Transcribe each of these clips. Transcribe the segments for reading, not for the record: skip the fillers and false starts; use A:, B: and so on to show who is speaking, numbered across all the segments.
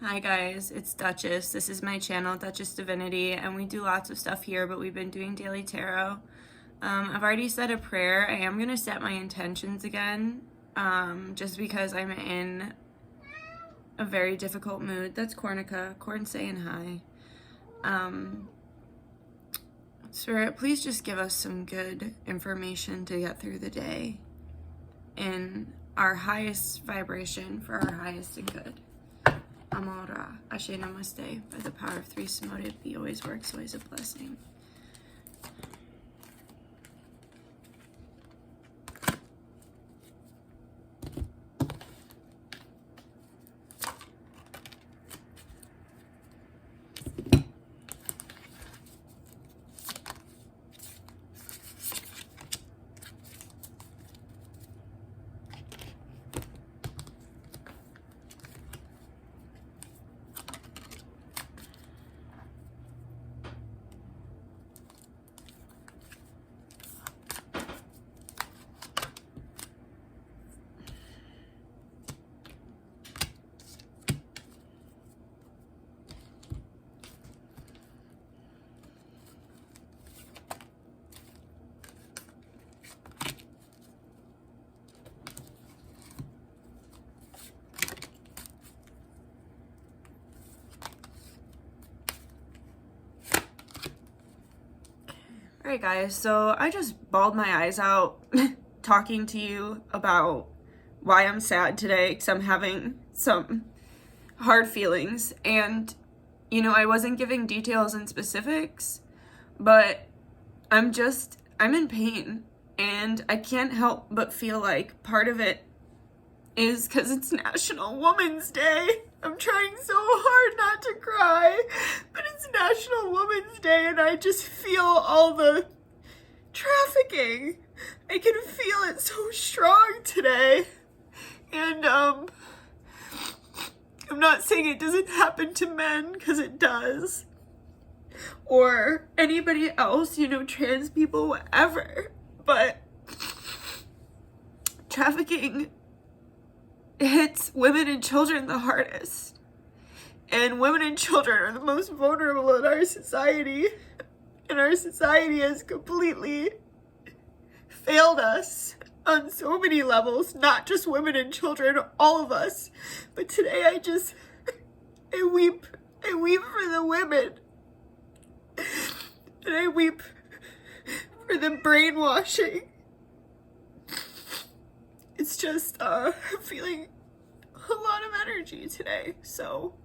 A: Hi guys, it's Dutchess. This is my channel, Dutchess Divinity, and we do lots of stuff here, but we've been doing daily tarot. I've already said a prayer. I am going to set my intentions again, just because I'm in a very difficult mood. That's Cornica. Corn saying hi. Spirit, please just give us some good information to get through the day in our highest vibration for our highest and good. Amora, Ashe Namaste, by the power of three Samotive, He always works, always a blessing. Alright guys, so I just bawled my eyes out talking to you about why I'm sad today, because I'm having some hard feelings, and I wasn't giving details and specifics, but I'm in pain, and I can't help but feel like part of it is because it's National Women's Day. I'm trying so hard not to cry, but it's National Women's Day and I just feel all the trafficking. I can feel it so strong today. And I'm not saying it doesn't happen to men, because it does. Or anybody else, trans people, whatever. But trafficking hits women and children the hardest. And women and children are the most vulnerable in our society. And our society has completely failed us on so many levels. Not just women and children, all of us. But today I weep. I weep for the women. And I weep for the brainwashing. It's just, I'm feeling a lot of energy today, so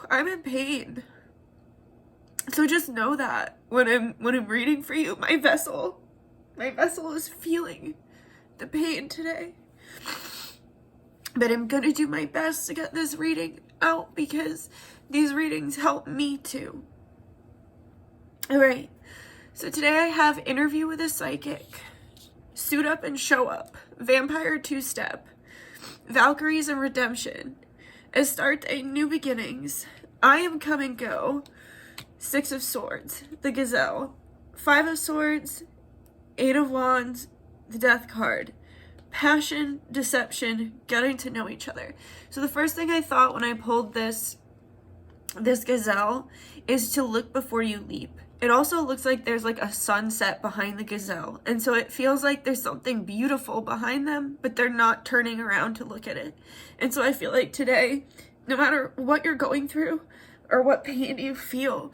A: I'm in pain. So just know that when I'm reading for you, my vessel is feeling the pain today. But I'm gonna do my best to get this reading out, because these readings help me too. Alright. So today I have Interview with a Psychic, Suit Up and Show Up, Vampire Two-Step, Valkyries and Redemption, Astarte New Beginnings, I Am Come and Go, Six of Swords, the Gazelle, Five of Swords, Eight of Wands, the Death card, Passion, Deception, Getting to Know Each Other. So the first thing I thought when I pulled this Gazelle is to look before you leap. It also looks like there's like a sunset behind the Gazelle. And so it feels like there's something beautiful behind them, but they're not turning around to look at it. And so I feel like today, no matter what you're going through or what pain you feel,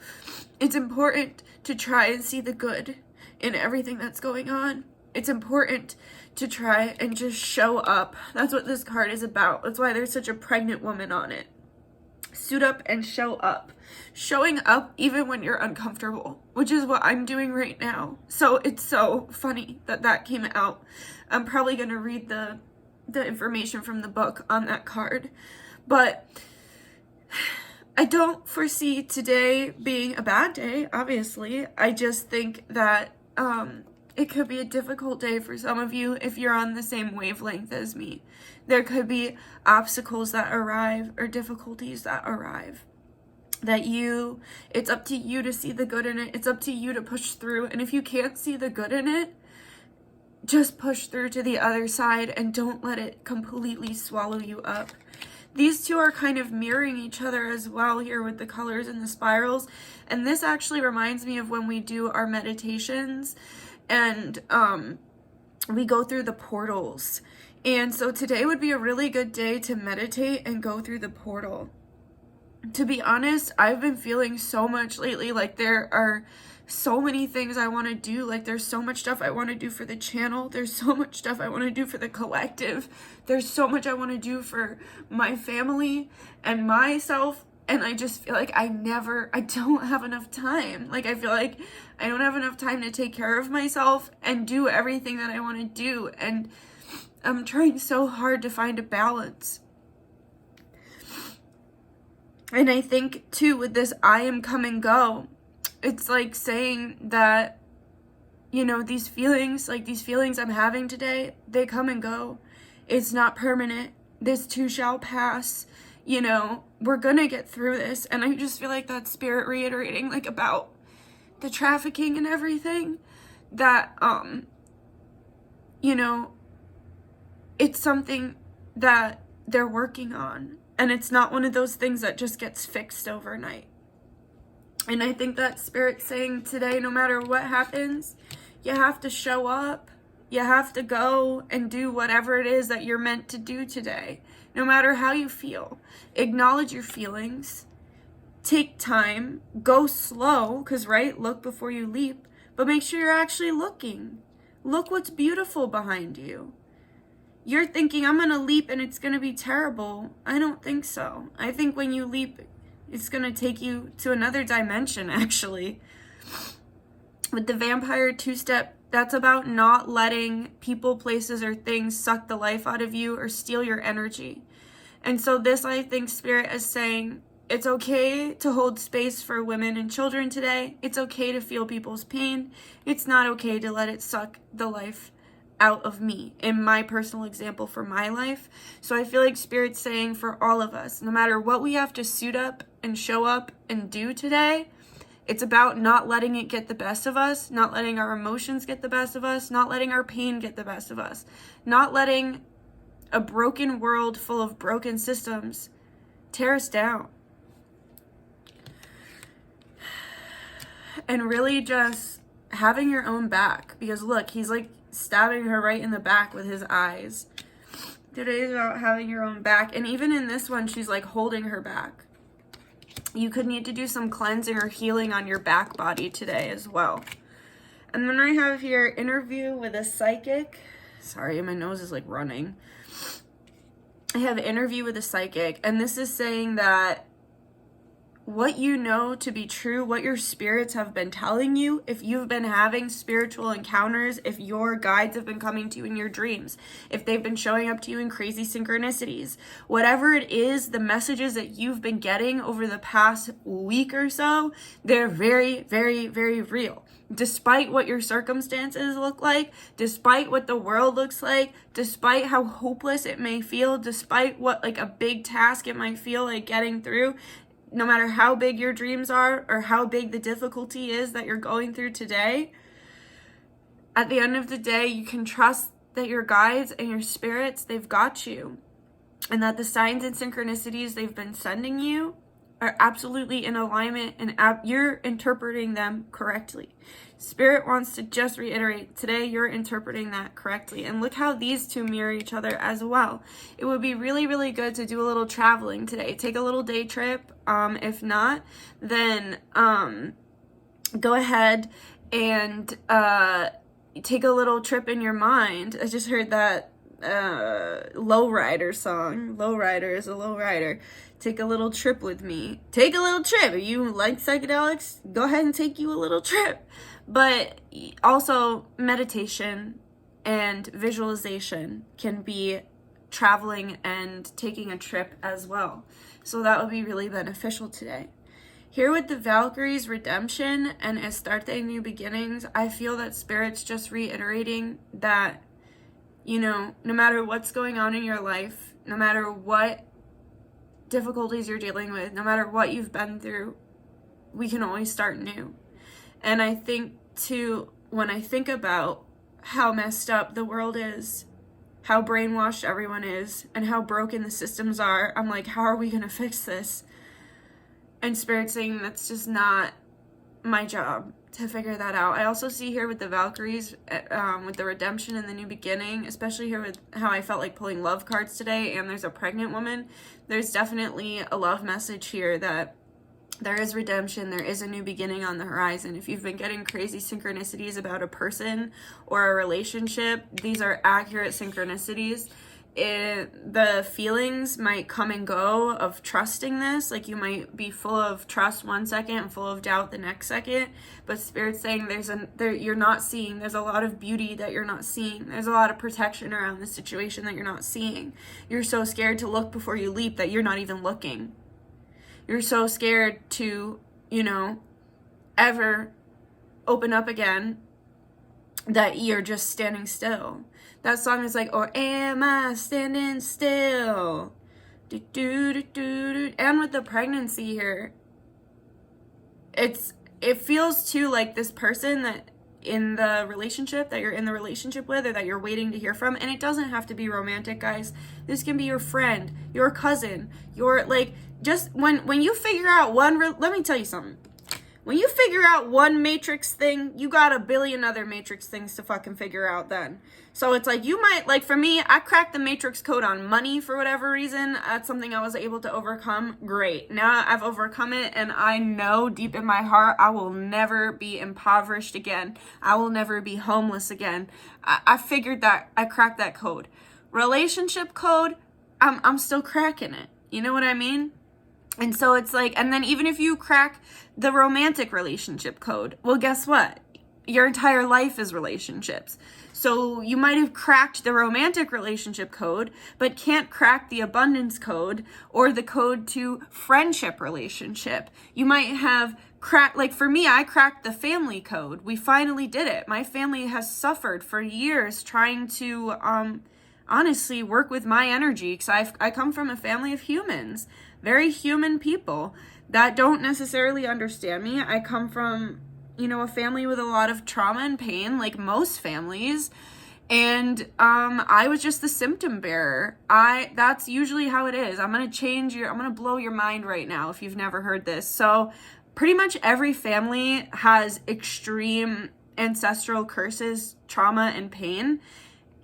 A: it's important to try and see the good in everything that's going on. It's important to try and just show up. That's what this card is about. That's why there's such a pregnant woman on it. Suit up and show up. Showing up even when you're uncomfortable, which is what I'm doing right now. So it's so funny that came out. I'm probably going to read the information from the book on that card. But I don't foresee today being a bad day, obviously. I just think that it could be a difficult day for some of you if you're on the same wavelength as me. There could be obstacles that arrive or difficulties that arrive. It's up to you to see the good in it. It's up to you to push through. And if you can't see the good in it, just push through to the other side and don't let it completely swallow you up. These two are kind of mirroring each other as well here with the colors and the spirals. And this actually reminds me of when we do our meditations and we go through the portals. And so today would be a really good day to meditate and go through the portal. To be honest, I've been feeling so much lately, like there are so many things I want to do. Like there's so much stuff I want to do for the channel. There's so much stuff I want to do for the collective. There's so much I want to do for my family and myself. And I just feel like I don't have enough time. Like I feel like I don't have enough time to take care of myself and do everything that I want to do. And I'm trying so hard to find a balance. And I think too with this I am come and go, it's like saying that, you know, these feelings I'm having today, they come and go. It's not permanent. This too shall pass. You know, we're gonna get through this. And I just feel like that spirit reiterating like about the trafficking and everything that, you know, it's something that they're working on. And it's not one of those things that just gets fixed overnight. And I think that Spirit's saying today, no matter what happens, you have to show up. You have to go and do whatever it is that you're meant to do today. No matter how you feel. Acknowledge your feelings. Take time. Go slow, because, right, look before you leap. But make sure you're actually looking. Look what's beautiful behind you. You're thinking, I'm going to leap and it's going to be terrible. I don't think so. I think when you leap, it's going to take you to another dimension, actually. With the vampire two-step, that's about not letting people, places, or things suck the life out of you or steal your energy. And so this, I think, Spirit is saying, it's okay to hold space for women and children today. It's okay to feel people's pain. It's not okay to let it suck the life out of me, in my personal example for my life. So I feel like Spirit's saying for all of us, no matter what we have to suit up and show up and do today, it's about not letting it get the best of us, not letting our emotions get the best of us, not letting our pain get the best of us, not letting a broken world full of broken systems tear us down. And really just having your own back, because look, he's like stabbing her right in the back with his eyes. Today is about having your own back. And even in this one, she's like holding her back. You could need to do some cleansing or healing on your back body today as well. And then I have here interview with a psychic. Sorry, my nose is like running. I have interview with a psychic, and this is saying that what you know to be true, what your spirits have been telling you, if you've been having spiritual encounters, if your guides have been coming to you in your dreams, if they've been showing up to you in crazy synchronicities, whatever it is, the messages that you've been getting over the past week or so, they're very, very, very real. Despite what your circumstances look like, despite what the world looks like, despite how hopeless it may feel, despite what like a big task it might feel like getting through, no matter how big your dreams are or how big the difficulty is that you're going through today, at the end of the day, you can trust that your guides and your spirits, they've got you. And that the signs and synchronicities they've been sending you are absolutely in alignment and you're interpreting them correctly. Spirit wants to just reiterate, today you're interpreting that correctly. And look how these two mirror each other as well. It would be really, really good to do a little traveling today. Take a little day trip. If not, then go ahead and take a little trip in your mind. I just heard that lowrider song. Lowrider is a lowrider. Take a little trip with me. Take a little trip. If you like psychedelics, go ahead and take you a little trip. But also meditation and visualization can be traveling and taking a trip as well. So that would be really beneficial today. Here with the Valkyrie's redemption and Astarte new beginnings, I feel that Spirit's just reiterating that, you know, no matter what's going on in your life, no matter what difficulties you're dealing with, no matter what you've been through, we can always start new. And I think too, when I think about how messed up the world is, how brainwashed everyone is, and how broken the systems are. I'm like, how are we going to fix this? And Spirit's saying that's just not my job to figure that out. I also see here with the Valkyries, with the redemption and the new beginning, especially here with how I felt like pulling love cards today, and there's a pregnant woman. There's definitely a love message here that there is redemption, there is a new beginning on the horizon. If you've been getting crazy synchronicities about a person or a relationship, these are accurate synchronicities. The feelings might come and go of trusting this. Like, you might be full of trust one second and full of doubt the next second, but Spirit's saying you're not seeing. There's a lot of beauty that you're not seeing. There's a lot of protection around the situation that you're not seeing. You're so scared to look before you leap that you're not even looking. You're so scared to, ever open up again that you're just standing still. That song is like, or am I standing still? Do, do, do, do, do. And with the pregnancy here, it feels too like this person that in the relationship that you're in the relationship with, or that you're waiting to hear from. And it doesn't have to be romantic, guys. This can be your friend, your cousin, just when you figure out let me tell you something. When you figure out one matrix thing, you got a billion other matrix things to fucking figure out then. So it's like, you might, like for me, I cracked the matrix code on money for whatever reason. That's something I was able to overcome. Great. Now I've overcome it, and I know deep in my heart I will never be impoverished again. I will never be homeless again. I figured that, I cracked that code. Relationship code, I'm still cracking it. You know what I mean? And so it's like, and then even if you crack the romantic relationship code, well, guess what? Your entire life is relationships. So you might have cracked the romantic relationship code, but can't crack the abundance code or the code to friendship relationship. You might have cracked, like for me, I cracked the family code. We finally did it. My family has suffered for years trying to, honestly work with my energy, because I come from a family of humans, very human people that don't necessarily understand me. I come from, a family with a lot of trauma and pain, like most families, and I was just the symptom bearer. That's usually how it is. I'm gonna blow your mind right now if you've never heard this. So pretty much every family has extreme ancestral curses, trauma, and pain.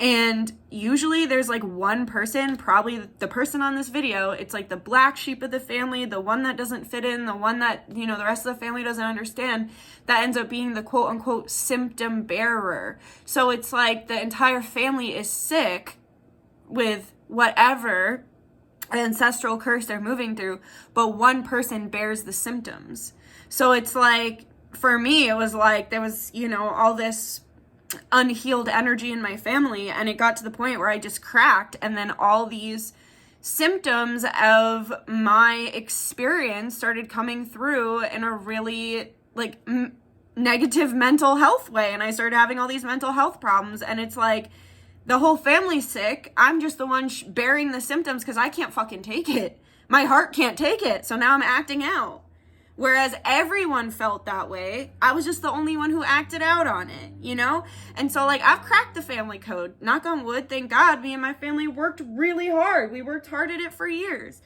A: And usually there's like one person, probably the person on this video, it's like the black sheep of the family, the one that doesn't fit in, the one that, the rest of the family doesn't understand, that ends up being the quote unquote symptom bearer. So it's like the entire family is sick with whatever ancestral curse they're moving through, but one person bears the symptoms. So it's like, for me, it was like there was, all this unhealed energy in my family, and it got to the point where I just cracked, and then all these symptoms of my experience started coming through in a really negative mental health way, and I started having all these mental health problems, and it's like the whole family's sick. I'm just the one bearing the symptoms because I can't fucking take it. My heart can't take it, so now I'm acting out. Whereas everyone felt that way. I was just the only one who acted out on it, And so I've cracked the family code. Knock on wood, thank God, me and my family worked really hard. We worked hard at it for years.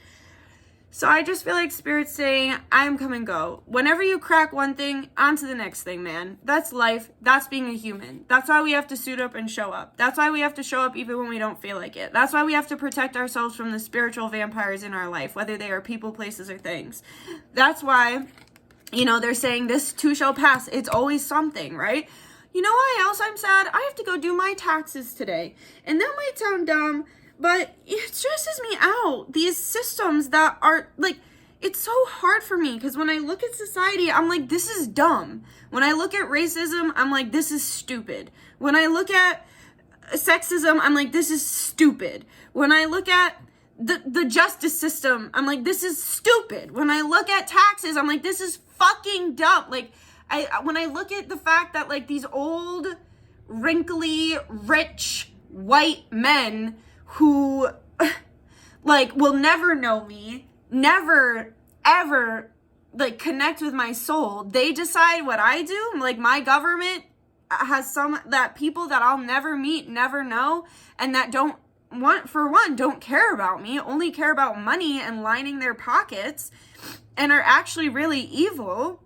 A: So I just feel like Spirit's saying, I'm come and go. Whenever you crack one thing, on to the next thing, man. That's life. That's being a human. That's why we have to suit up and show up. That's why we have to show up even when we don't feel like it. That's why we have to protect ourselves from the spiritual vampires in our life, whether they are people, places, or things. That's why, they're saying this too shall pass. It's always something, right? You know why else I'm sad? I have to go do my taxes today. And that might sound dumb, but it stresses me out. These systems that are it's so hard for me, because when I look at society, I'm like, this is dumb. When I look at racism, I'm like, this is stupid. When I look at sexism, I'm like, this is stupid. When I look at the justice system, I'm like, this is stupid. When I look at taxes, I'm like, this is fucking dumb. When I look at the fact that these old, wrinkly, rich, white men who will never know me, never ever connect with my soul, they decide what I do. My government has that people that I'll never meet, never know, and that don't care about me, only care about money and lining their pockets, and are actually really evil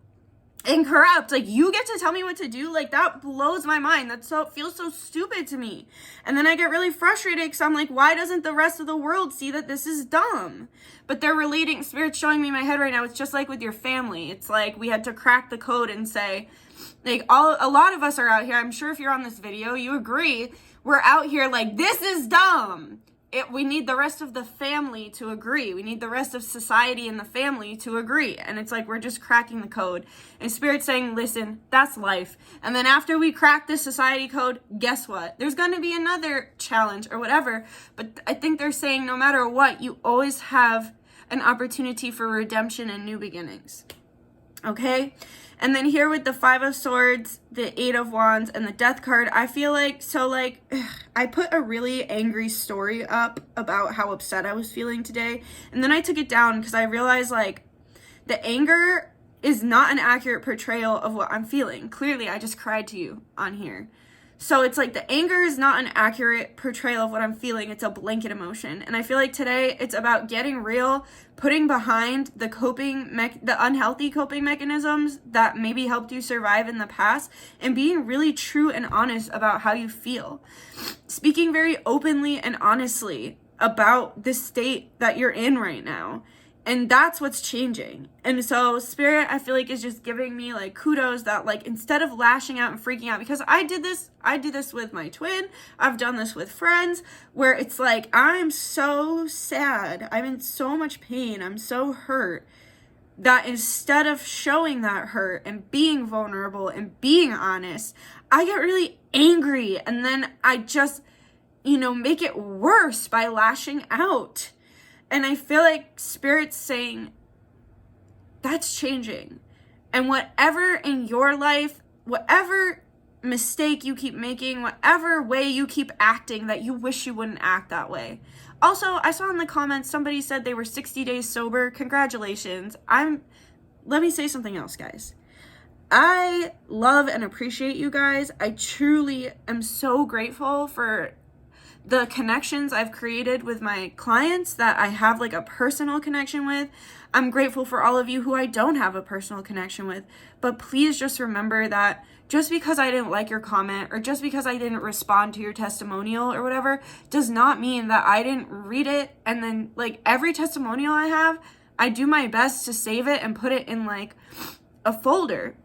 A: and corrupt. Like, you get to tell me what to do? Like, that blows my mind. Feels so stupid to me. And then I get really frustrated because I'm like, why doesn't the rest of the world see that this is dumb? But they're relating, Spirit's showing me in my head right now, it's just like with your family. It's like we had to crack the code and say, like, a lot of us are out here, I'm sure if you're on this video, you agree, we're out here like, this is dumb. We need the rest of the family to agree. We need the rest of society and the family to agree. And it's like, we're just cracking the code. And Spirit's saying, listen, that's life. And then after we crack this society code, guess what? There's going to be another challenge or whatever. But I think they're saying no matter what, you always have an opportunity for redemption and new beginnings. Okay? And then here with the 5 of Swords, the 8 of Wands, and the Death card, I feel like, I put a really angry story up about how upset I was feeling today. And then I took it down because I realized, like, the anger is not an accurate portrayal of what I'm feeling. Clearly, I just cried to you on here. So it's like the anger is not an accurate portrayal of what I'm feeling. It's a blanket emotion. And I feel like today it's about getting real, putting behind the unhealthy coping mechanisms that maybe helped you survive in the past, and being really true and honest about how you feel. Speaking very openly and honestly about the state that you're in right now. And that's what's changing. And so Spirit, I feel like, is just giving me like kudos that, like, instead of lashing out and freaking out, because I did this with my twin, I've done this with friends, where it's like, I'm so sad, I'm in so much pain, I'm so hurt, that instead of showing that hurt and being vulnerable and being honest, I get really angry, and then I just, make it worse by lashing out. And I feel like Spirit's saying that's changing. And whatever in your life, whatever mistake you keep making, whatever way you keep acting that you wish you wouldn't act that way. Also, I saw in the comments somebody said they were 60 days sober. Congratulations. Let me say something else, guys. I love and appreciate you guys. I truly am so grateful for the connections I've created with my clients that I have like a personal connection with. I'm grateful for all of you who I don't have a personal connection with. But please just remember that just because I didn't like your comment, or just because I didn't respond to your testimonial or whatever, does not mean that I didn't read it. And then, like, every testimonial I have, I do my best to save it and put it in like a folder.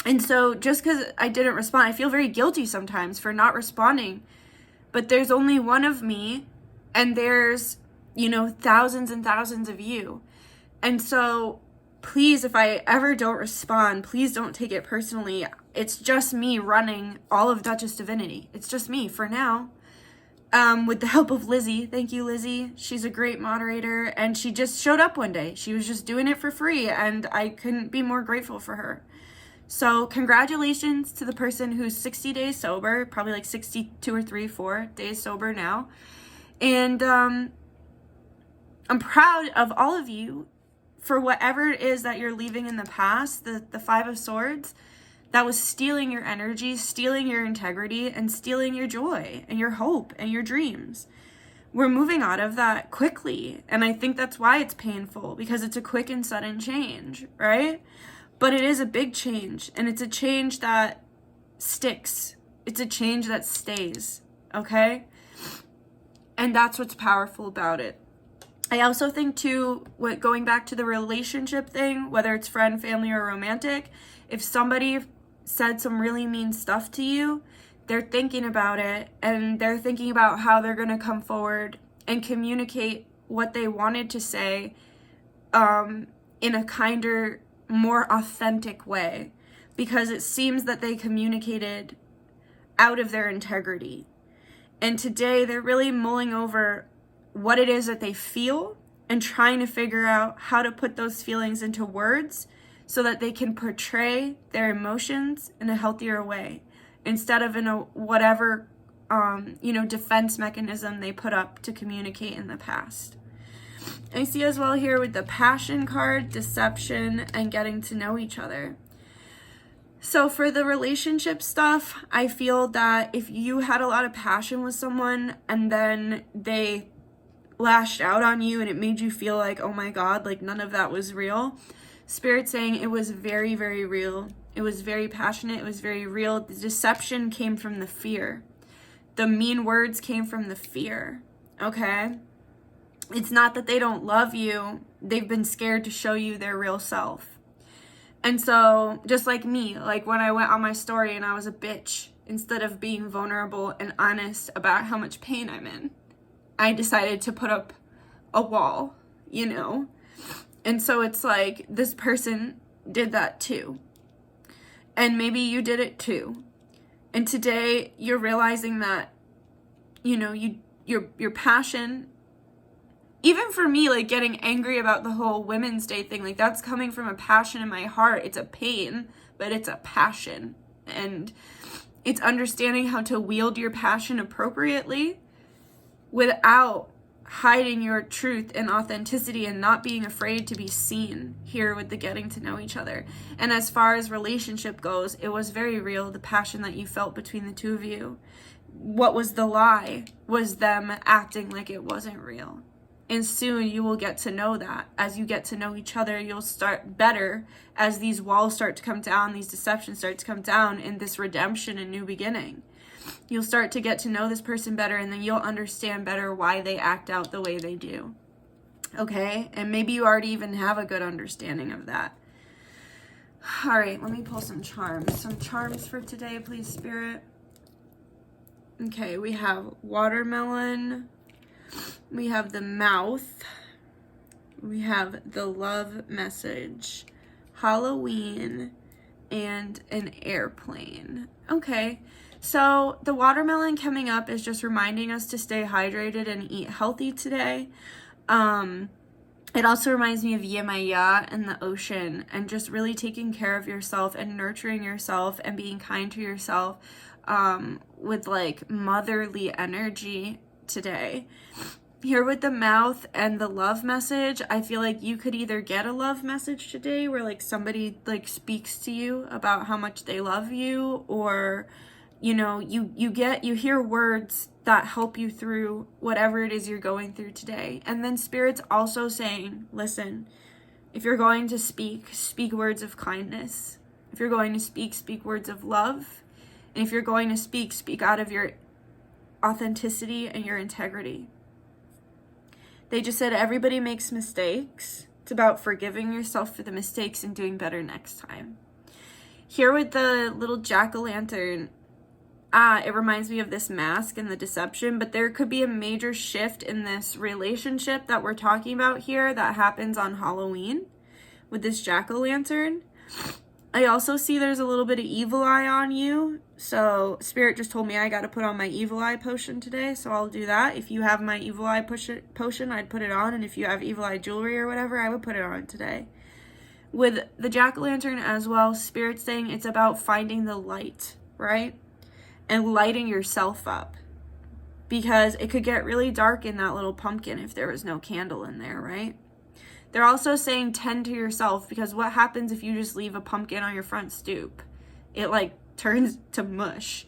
A: And so just because I didn't respond, I feel very guilty sometimes for not responding. But there's only one of me, and there's, thousands and thousands of you. And so please, if I ever don't respond, please don't take it personally. It's just me running all of Dutchess Divinity. It's just me for now. With the help of Lizzie. Thank you, Lizzie. She's a great moderator, and she just showed up one day. She was just doing it for free, and I couldn't be more grateful for her. So congratulations to the person who's 60 days sober, probably like 62 or 4 days sober now. And I'm proud of all of you for whatever it is that you're leaving in the past, the 5 of Swords, that was stealing your energy, stealing your integrity, and stealing your joy and your hope and your dreams. We're moving out of that quickly. And I think that's why it's painful, because it's a quick and sudden change, right? But it is a big change, and it's a change that sticks. It's a change that stays, okay? And that's what's powerful about it. I also think, too, going back to the relationship thing, whether it's friend, family, or romantic, if somebody said some really mean stuff to you, they're thinking about it, and they're thinking about how they're going to come forward and communicate what they wanted to say in a kinder, more authentic way, because it seems that they communicated out of their integrity. And today they're really mulling over what it is that they feel and trying to figure out how to put those feelings into words so that they can portray their emotions in a healthier way, instead of in a whatever defense mechanism they put up to communicate in the past. I see as well here with the Passion card, deception, and getting to know each other. So for the relationship stuff, I feel that if you had a lot of passion with someone and then they lashed out on you and it made you feel like, oh my God, like none of that was real, Spirit's saying it was very, very real. It was very passionate. It was very real. The deception came from the fear. The mean words came from the fear. Okay? It's not that they don't love you. They've been scared to show you their real self. And so, just like me, like when I went on my story and I was a bitch, instead of being vulnerable and honest about how much pain I'm in, I decided to put up a wall, you know? And so it's like, this person did that too. And maybe you did it too. And today, you're realizing that, you know, your passion, even for me, like getting angry about the whole Women's Day thing, like that's coming from a passion in my heart. It's a pain, but it's a passion. And it's understanding how to wield your passion appropriately without hiding your truth and authenticity and not being afraid to be seen here with the getting to know each other. And as far as relationship goes, it was very real, the passion that you felt between the two of you. What was the lie was them acting like it wasn't real. And soon you will get to know that. As you get to know each other, you'll start better as these walls start to come down, these deceptions start to come down in this redemption and new beginning. You'll start to get to know this person better, and then you'll understand better why they act out the way they do. Okay? And maybe you already even have a good understanding of that. All right, let me pull some charms. Some charms for today, please, Spirit. Okay, we have watermelon. We have the mouth. We have the love message, Halloween, and an airplane. Okay, so the watermelon coming up is just reminding us to stay hydrated and eat healthy today. It also reminds me of Yemaya and the ocean and just really taking care of yourself and nurturing yourself and being kind to yourself with like motherly energy today. Here with the mouth and the love message, I feel like you could either get a love message today where like somebody like speaks to you about how much they love you, or you know, you hear words that help you through whatever it is you're going through today. And then Spirit's also saying, listen, if you're going to speak words of kindness. If you're going to speak words of love. And if you're going to speak out of your authenticity and your integrity. They just said everybody makes mistakes. It's about forgiving yourself for the mistakes and doing better next time. Here with the little jack-o'-lantern, it reminds me of this mask and the deception, but there could be a major shift in this relationship that we're talking about here that happens on Halloween with this jack-o'-lantern. I also see there's a little bit of evil eye on you. So Spirit just told me I got to put on my evil eye potion today. So I'll do that. If you have my evil eye potion, I'd put it on. And if you have evil eye jewelry or whatever, I would put it on today. With the jack-o'-lantern as well, Spirit's saying it's about finding the light, right? And lighting yourself up. Because it could get really dark in that little pumpkin if there was no candle in there, right? They're also saying tend to yourself, because what happens if you just leave a pumpkin on your front stoop? It like turns to mush.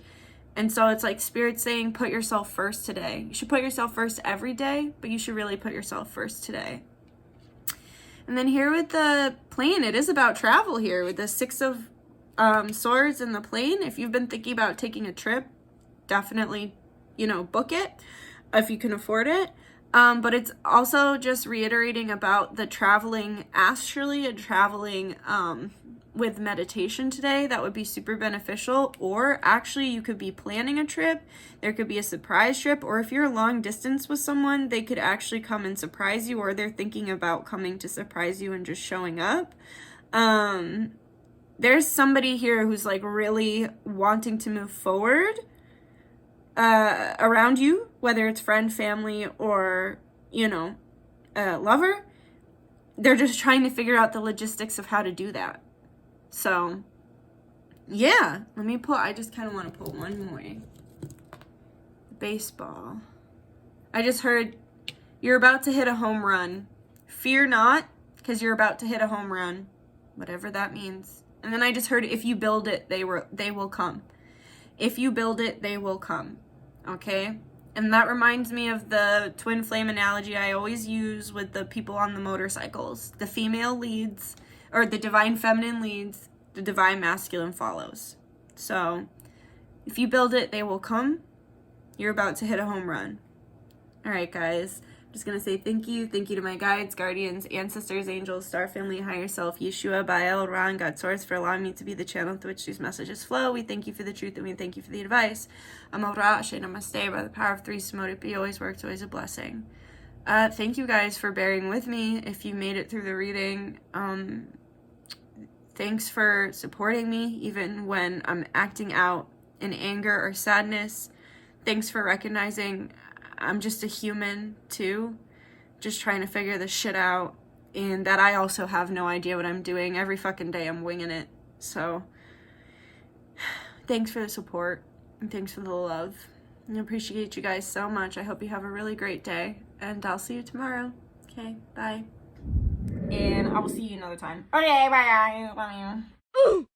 A: And so it's like Spirit saying put yourself first today. You should put yourself first every day, but you should really put yourself first today. And then here with the plane, it is about travel here with the Six of Swords and the plane. If you've been thinking about taking a trip, definitely, book it if you can afford it. But it's also just reiterating about the traveling astrally and traveling with meditation today. That would be super beneficial. Or actually you could be planning a trip. There could be a surprise trip. Or if you're long distance with someone, they could actually come and surprise you, or they're thinking about coming to surprise you and just showing up. There's somebody here who's like really wanting to move forward around you, whether it's friend, family, or, lover. They're just trying to figure out the logistics of how to do that. So, yeah, I just kind of want to pull one more. Baseball. I just heard you're about to hit a home run. Fear not, because you're about to hit a home run, whatever that means. And then I just heard, if you build it, they will come. If you build it, they will come. Okay? And that reminds me of the twin flame analogy I always use with the people on the motorcycles. The female leads, or the divine feminine leads, the divine masculine follows. So, if you build it, they will come. You're about to hit a home run. All right, guys. I'm just going to say thank you. Thank you to my guides, guardians, ancestors, angels, star family, higher self, Yeshua, Baal, Ran, God Source, for allowing me to be the channel through which these messages flow. We thank you for the truth and we thank you for the advice. Amora, Ashe, Namaste, by the power of 3 Samotic, be always works, always a blessing. Thank you guys for bearing with me if you made it through the reading. Thanks for supporting me even when I'm acting out in anger or sadness. Thanks for recognizing I'm just a human too, just trying to figure this shit out, and that I also have no idea what I'm doing. Every fucking day I'm winging it. So thanks for the support and thanks for the love. I appreciate you guys so much. I hope you have a really great day, and I'll see you tomorrow. Okay, bye. And I will see you another time. Okay, bye. Love you.